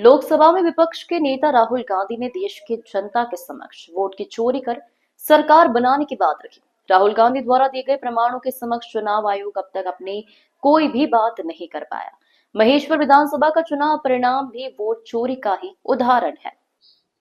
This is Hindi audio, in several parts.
लोकसभा में विपक्ष के नेता राहुल गांधी ने देश की जनता के समक्ष वोट की चोरी कर सरकार बनाने की बात रखी। राहुल गांधी द्वारा दिए गए प्रमाणों के समक्ष चुनाव आयोग अब तक अपनी कोई भी बात नहीं कर पाया। महेश्वर विधानसभा का चुनाव परिणाम भी वोट चोरी का ही उदाहरण है।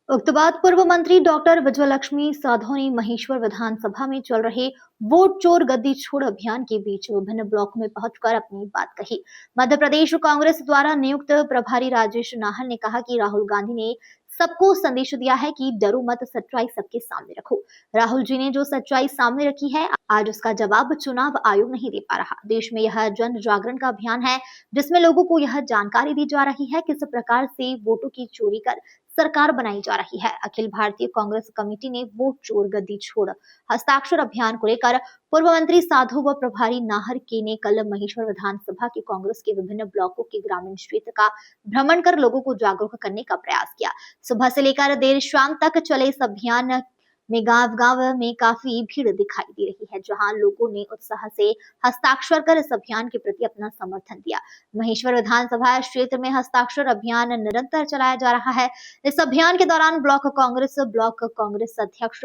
उक्त बात पूर्व मंत्री डॉक्टर विजयलक्ष्मी साधो ने महेश्वर विधानसभा में चल रहे वोट चोर गद्दी छोड़ अभियान के बीच विभिन्न ब्लॉकों में पहुंचकर अपनी बात कही। मध्य प्रदेश कांग्रेस द्वारा नियुक्त प्रभारी राजेश नाहर ने कहा कि राहुल गांधी ने सबको संदेश दिया है कि डरो मत, सच्चाई सबके सामने रखो। राहुल जी ने जो सच्चाई सामने रखी है, आज उसका जवाब चुनाव आयोग नहीं दे पा रहा। देश में यह जन जागरण का अभियान है जिसमें लोगों को यह जानकारी दी जा रही है किस प्रकार से वोटों की चोरी कर सरकार बनाई जा रही है। अखिल भारतीय कांग्रेस कमेटी ने वोट चोर गद्दी छोड़ हस्ताक्षर अभियान को लेकर पूर्व मंत्री साधु व प्रभारी नाहर के ने कल महेश्वर विधानसभा के कांग्रेस के विभिन्न ब्लॉकों के ग्रामीण क्षेत्र का भ्रमण कर लोगों को जागरूक करने का प्रयास किया। सुबह से लेकर देर शाम तक चले इस अभियान में गांव-गांव में काफी भीड़ दिखाई दे रही है, जहां लोगों ने उत्साह से हस्ताक्षर कर इस अभियान के प्रति अपना समर्थन दिया। महेश्वर विधानसभा क्षेत्र में हस्ताक्षर अभियान निरंतर चलाया जा रहा है। इस अभियान के दौरान ब्लॉक कांग्रेस अध्यक्ष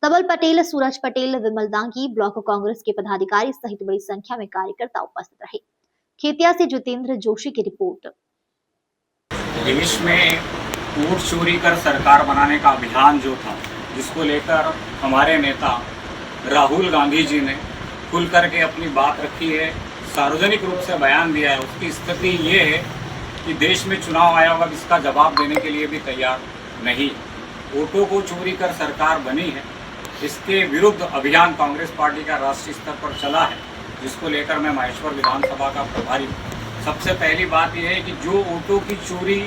सबल पटेल, सूरज पटेल, विमल दांगी, ब्लॉक कांग्रेस के पदाधिकारी सहित बड़ी संख्या में कार्यकर्ता उपस्थित रहे। खेतिया से जितेंद्र जोशी की रिपोर्ट। देश में वोट चोरी कर सरकार बनाने का अभियान जो था, जिसको लेकर हमारे नेता राहुल गांधी जी ने खुल करके अपनी बात रखी है, सार्वजनिक रूप से बयान दिया है, उसकी स्थिति ये है कि देश में चुनाव आयोग अब इसका जवाब देने के लिए भी तैयार नहीं। वोटों को चोरी कर सरकार बनी है, इसके विरुद्ध अभियान कांग्रेस पार्टी का राष्ट्रीय स्तर पर चला है, जिसको लेकर मैं महेश्वर विधानसभा का प्रभारी हूँ। सबसे पहली बात यह है कि जो वोटों की चोरी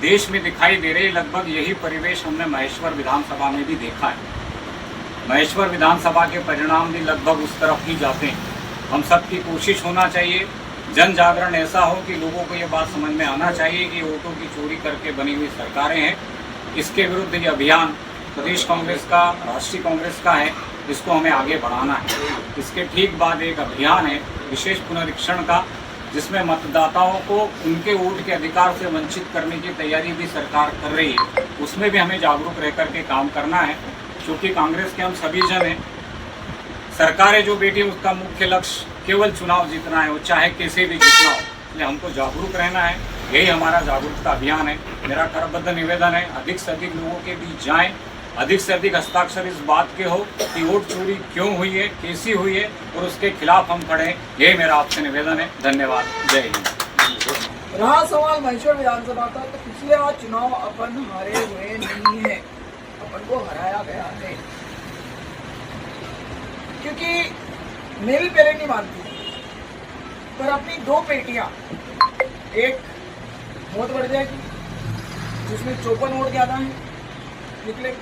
देश में दिखाई दे रही, लगभग यही परिवेश हमने महेश्वर विधानसभा में भी देखा है। महेश्वर विधानसभा के परिणाम भी लगभग उस तरफ ही जाते हैं। हम सबकी कोशिश होना चाहिए, जन जागरण ऐसा हो कि लोगों को ये बात समझ में आना चाहिए कि वोटों की चोरी करके बनी हुई सरकारें हैं। इसके विरुद्ध ये अभियान प्रदेश कांग्रेस का, राष्ट्रीय कांग्रेस का है, इसको हमें आगे बढ़ाना है। इसके ठीक बाद एक अभियान है विशेष पुनरीक्षण का, जिसमें मतदाताओं को उनके वोट के अधिकार से वंचित करने की तैयारी भी सरकार कर रही है। उसमें भी हमें जागरूक रह करके काम करना है, क्योंकि कांग्रेस के हम सभी जन हैं। सरकारें जो बैठी उसका मुख्य लक्ष्य केवल चुनाव जीतना है, वो चाहे कैसे भी जीतना हो। इसलिए हमको जागरूक रहना है, यही हमारा जागरूकता अभियान है। मेरा करबद्ध निवेदन है, अधिक से अधिक लोगों के बीच जाएं, अधिक से अधिक हस्ताक्षर इस बात के हो कि वोट चोरी क्यों हुई है, कैसी हुई है, और उसके खिलाफ हम खड़े। यही मेरा आपसे निवेदन है। धन्यवाद। जय हिंद। रहा सवाल महेश्वर विधानसभा का, तो पिछले चुनाव अपन हारे हुए नहीं है, अपन को हराया गया है। क्योंकि मैं भी पहले नहीं मानती, पर अपनी दो पेटियां, एक बहुत बढ़ जाएगी जिसमें 54 वोट ज्यादा है निकले।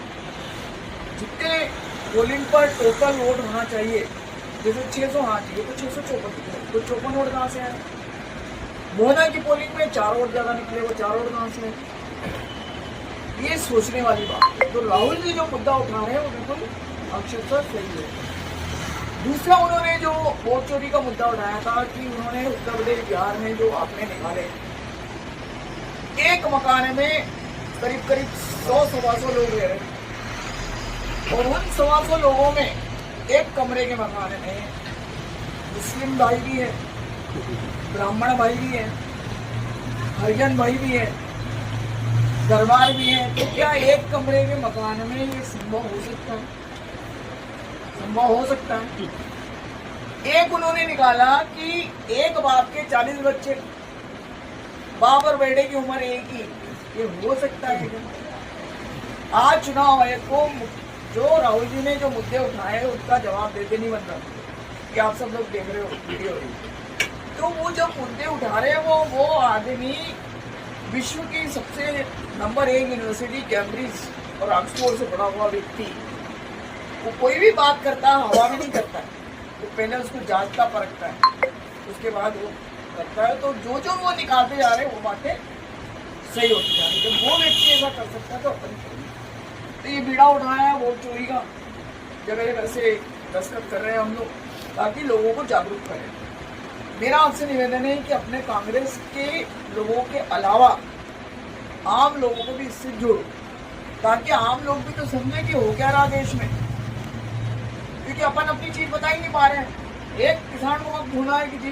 जितने पोलिंग पर टोटल वोट होना चाहिए, जैसे 600 होना चाहिए तो 654 निकले, तो 54 वोट कहाँ से आए? मोहना की पोलिंग में 4 वोट ज्यादा निकले, वो 4 वोट कहाँ से आए? ये सोचने वाली बात है। तो राहुल जी जो मुद्दा उठा रहे हैं वो बिल्कुल अक्षरशः सही है। दूसरा, उन्होंने जो वोट चोरी का मुद्दा उठाया था कि उन्होंने उत्तर प्रदेश, बिहार में जो आपने निकाले, एक मकान में करीब 100-125 लोग रह रहे, और उन 125 लोगों में एक कमरे के मकान में मुस्लिम भाई भी है, ब्राह्मण भाई भी है, हरिजन भाई भी है, दरबार भी है। तो क्या एक कमरे के मकान में ये संभव हो सकता है? संभव हो सकता है। एक उन्होंने निकाला कि एक बाप के 40 बच्चे, बाप और बेटे की उम्र एक ही, ये हो सकता है क्या? आज चुनाव आयोग को जो राहुल जी ने जो मुद्दे उठाए उसका जवाब देते नहीं बन रहा, कि आप सब लोग देख रहे हो वीडियो। तो वो जो मुद्दे उठा रहे हैं वो आदमी विश्व की सबसे नंबर 1 यूनिवर्सिटी कैम्ब्रिज और ऑक्सफोर्ड से पढ़ा हुआ व्यक्ति, वो कोई भी बात करता है, हवा भी नहीं करता है, वो पहले उसको जांचता परखता है, उसके बाद वो करता है। तो जो वो निकालते जा रहे हैं वो बातें सही होती जा रही है। जब वो व्यक्ति ऐसा कर सकता है तो अपन करेंगे। तो ये बीड़ा उठाया है वोट चोरी का, जगह जगह से दस्तखत कर रहे हैं हम लोग, ताकि लोगों को जागरूक करें। मेरा आपसे निवेदन है कि अपने कांग्रेस के लोगों के अलावा आम लोगों को भी इससे जोड़ो, ताकि आम लोग भी तो समझे कि हो क्या रहा देश में, क्योंकि अपन अपनी चीज बता ही नहीं पा रहे हैं। एक किसान को मत भूलना है कि जी